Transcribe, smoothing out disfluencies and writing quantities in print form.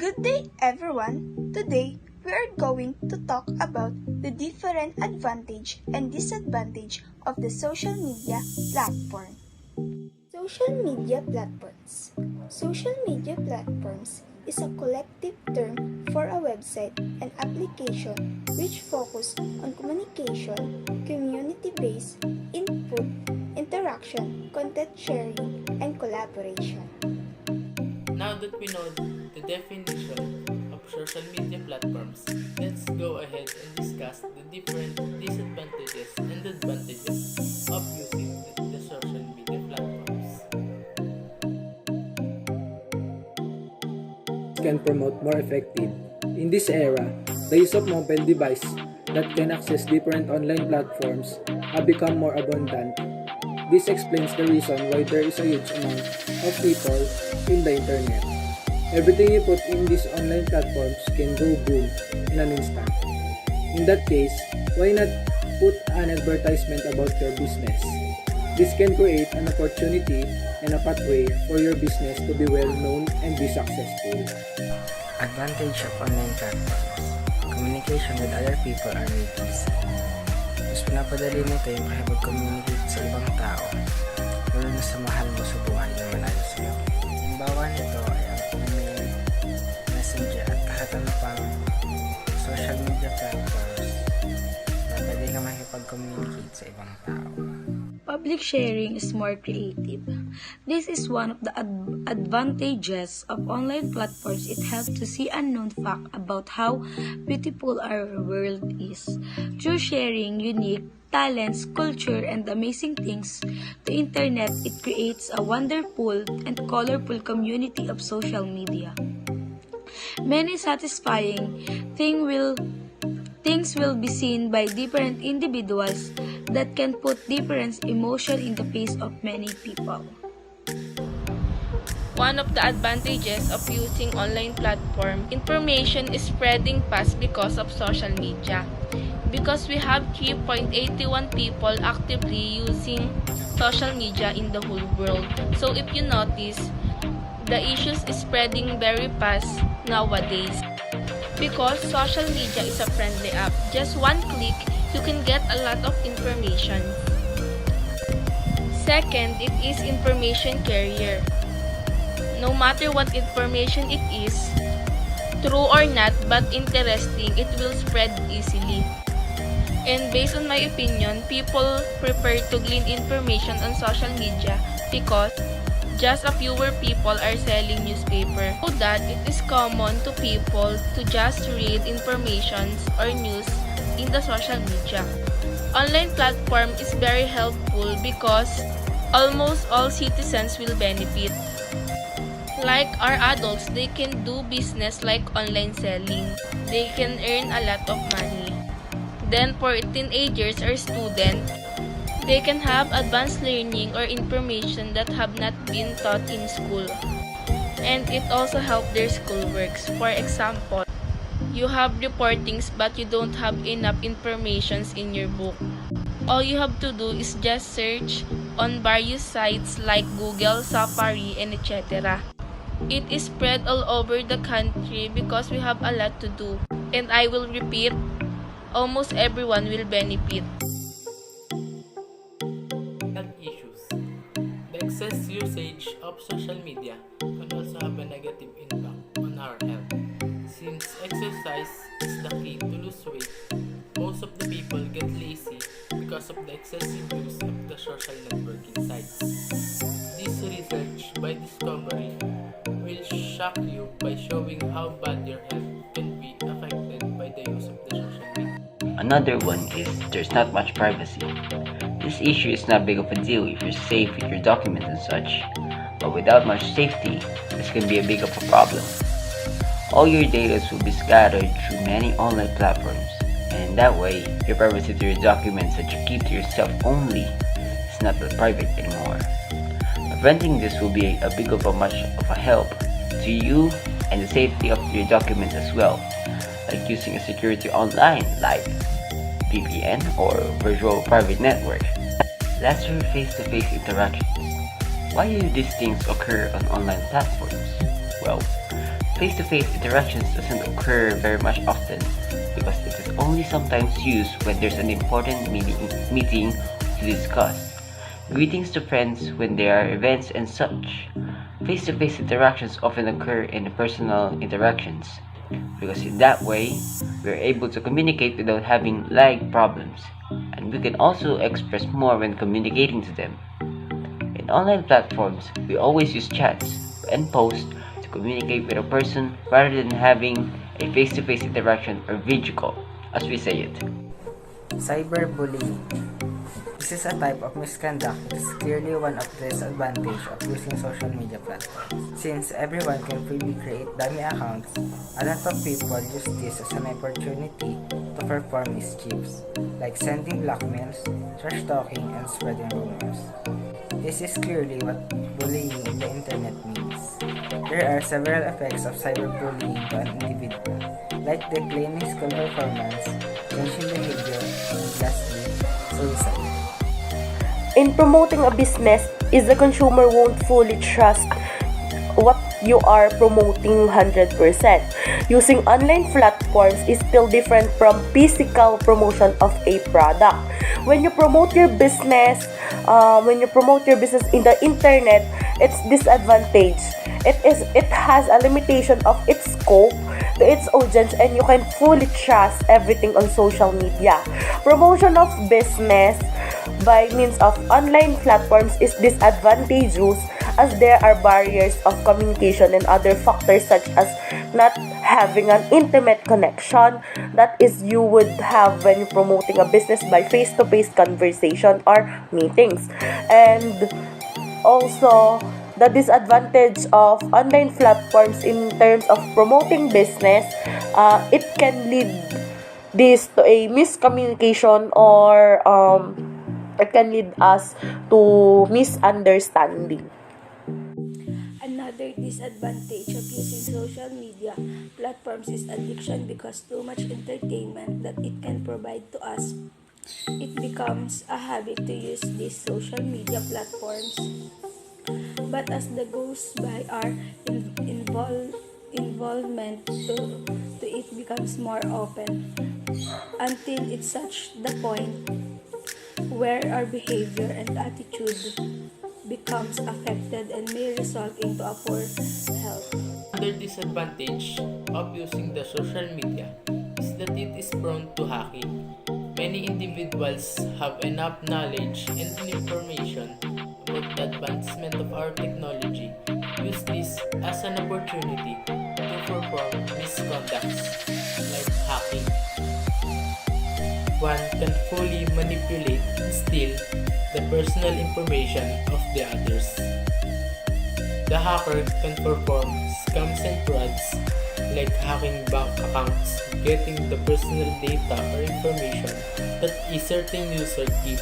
Good day, everyone. Today, we are going to talk about the different advantage and disadvantage of the social media platform. Social media platforms. Social media platforms is a collective term for a website and application which focus on communication, community-based input, interaction, content sharing, and collaboration. Now that we know the definition of social media platforms, let's go ahead and discuss the different disadvantages and advantages of using the social media platforms. Can promote more effective. In this era, the use of mobile device that can access different online platforms have become more abundant. This explains the reason why there is a huge amount of people in the internet. Everything you put in these online platforms can go boom in an instant. In that case, why not put an advertisement about your business? This can create an opportunity and a pathway for your business to be well known and be successful. Advantage of online platforms. Communication with other people are made easy. Mas pinapadali nito yung makipag-communicate sa ibang tao, lalo na sa mahal mo sa buhay na malayo sa'yo. Halimbawa nito ay ang email, messenger at kahit ano pang social media platforms na pwede ka makipag-communicate sa ibang tao. Public sharing is more creative. This is one of the advantages of online platforms. It helps to see unknown fact about how beautiful our world is. Through sharing unique talents, culture, and amazing things to internet, it creates a wonderful and colorful community of social media. Many satisfying things will be seen by different individuals that can put different emotion in the face of many people. One of the advantages of using online platform, information is spreading fast because of social media. Because we have 3.81 people actively using social media in the whole world. So if you notice, the issues is spreading very fast nowadays. Because social media is a friendly app, just one click, you can get a lot of information. Second, it is information carrier. No matter what information it is, true or not but interesting, it will spread easily. And based on my opinion, people prefer to glean information on social media because just a fewer people are selling newspaper. So that it is common to people to just read information or news in the social media. Online platform is very helpful because almost all citizens will benefit. Like our adults, they can do business like online selling. They can earn a lot of money. Then for teenagers or students, they can have advanced learning or information that have not been taught in school. And it also helps their schoolworks. For example, you have reportings but you don't have enough informations in your book. All you have to do is just search on various sites like Google, Safari, and etc. It is spread all over the country because we have a lot to do. And I will repeat, almost everyone will benefit. Health issues. The excess usage of social media can also have a negative impact on our health. Since exercise is the key to lose weight, most of the people get lazy because of the excessive use of the social networking sites. This research by Discovery will shock you by showing how bad your health can be affected by the use of the social media. Another one is there's not much privacy. This issue is not big of a deal if you're safe with your documents and such, but without much safety, this can be a big of a problem. All your data will be scattered through many online platforms, and in that way, your privacy to your documents that you keep to yourself only is not that private anymore. Preventing this will be a big of a much of a help to you and the safety of your documents as well, like using a security online like VPN or virtual private network. That's your face-to-face interactions. Why do these things occur on online platforms? Well, Face-to-face interactions doesn't occur very much often because it is only sometimes used when there's an important meeting to discuss. Greetings to friends when there are events and such. Face-to-face interactions often occur in personal interactions because in that way, we are able to communicate without having lag problems, and we can also express more when communicating to them. In online platforms, we always use chats and posts to communicate with a person rather than having a face-to-face interaction or video call, as we say it. Cyberbullying. This is a type of misconduct that is clearly one of the disadvantages of using social media platforms. Since everyone can freely create dummy accounts, a lot of people use this as an opportunity to perform mischiefs, like sending blackmails, trash talking, and spreading rumors. This is clearly what bullying in the internet means. There are several effects of cyberbullying to an individual, like declining school performance, changing behavior, and lastly, suicide. In promoting a business, is the consumer won't fully trust what you are promoting 100%. Using online platforms is still different from physical promotion of a product. When you promote your business, in the internet, it's disadvantage. It has a limitation of its scope to its audience, and you can fully trust everything on social media. Promotion of business by means of online platforms is disadvantageous as there are barriers of communication and other factors such as not having an intimate connection that is you would have when you're promoting a business by face-to-face conversation or meetings. And also, the disadvantage of online platforms in terms of promoting business, it can lead this to a miscommunication or it can lead us to misunderstanding. Another disadvantage of using social media platforms is addiction because too much entertainment that it can provide to us. It becomes a habit to use these social media platforms. But as the goes by, our involvement to it becomes more open until it's such the point where our behavior and attitude becomes affected and may result into a poor health. Another disadvantage of using the social media is that it is prone to hacking. Many individuals have enough knowledge and information about the advancement of our technology, use this as an opportunity to perform misconducts like hacking. One can fully manipulate and steal the personal information of the others. The hacker can perform scams and frauds like hacking bank accounts, getting the personal data or information that a certain user keep,